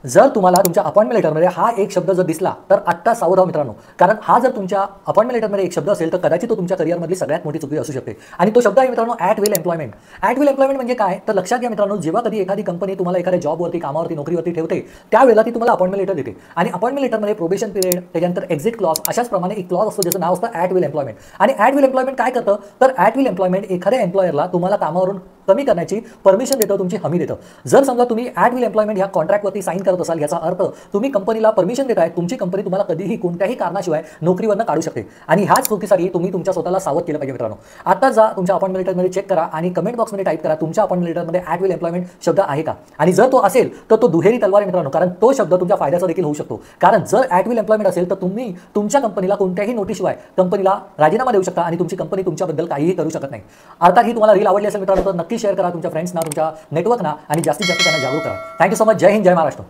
जर तुम्हाला तुमच्या अपॉइंटमेंट लेटरमध्ये हा एक शब्द जर दिसला तर आत्ता सावध व्हा मित्रांनो, कारण हा जर तुमच्या अपॉइंटमेंट लेटरमध्ये एक शब्द असेल तर कदाचित तो तुमच्या करिअरमधली सगळ्यात मोठी चुकी असू शकते. आणि तो शब्द आहे मित्रांनो at will employment. At will employment म्हणजे काय, तर लक्षात घ्या मित्रांनो, जेव्हा कधी एखादी कंपनी तुम्हाला एखाद्या जॉबवरती, कामावरती, नोकरीवरती ठेवते त्यावेळेला ती तुम्हाला अपॉइंटमेंट लेटर देते. आणि अपॉइंटमेंट लेटरमध्ये प्रोबेशन पिरियड, त्याच्यानंतर एक्झिट क्लॉज, अशाच प्रमाणे एक क्लॉज असतो ज्याचं नाव असतं ॲट विल एम्प्लॉयमेंट. आणि ॲट विल एम्प्लॉयमेंट काय करतं, तर ॲट विल एम्प्लॉयमेंट एखाद्या एम्प्लॉयरला तुम्हाला कामावरून कमी करण्याची परमिशन देतं, तुमची हमी देतं. जर समजा तुम्ही ॲट विल एम्प्लॉयमेंट ह्या कॉन्ट्रॅक्टवरती साईन करत असाल, याचा अर्थ तुम्ही कंपनीला परमिशन देताय, तुमची कंपनी तुम्हाला कधीही कोणत्याही कारणाशिवाय नोकरीवरनं काढू शकते. आणि ह्याच चुकीसाठी तुम्ही तुमच्या स्वतःला सावध केलं पाहिजे मित्रांनो. आता जा तुमच्या अपॉइंटमेंट लेटरमध्ये चेक करा आणि कमेंट बॉक्समध्ये टाईप करा तुमच्या अपॉइंटमेंट लेटरमध्ये ॲट विल एम्प्लॉयमेंट शब्द आहे का. आणि जर तो असेल तर तो दुहेरी तलवार आहे मित्रांनो, कारण तो शब्द तुमच्या फायद्याचा देखील होऊ शकतो. कारण जर ॲट विल एम्प्लॉयमेंट असेल तर तुम्ही तुमच्या कंपनीला कोणत्याही नोटीशिवाय कंपनीला राजीनामा देऊ शकता आणि तुमची कंपनी तुमच्याबद्दल काहीही करू शकत नाही. अर्थात ही तुम्हाला रील आवडली असेल मित्रांनो तर नक्की शेअर करा तुमच्या फ्रेंड्सना, तुमच्या नेटवर्कना आणि जास्तीत जास्त त्यांना जागरूक करा. Thank you so much. जय हिंद, जय महाराष्ट्र.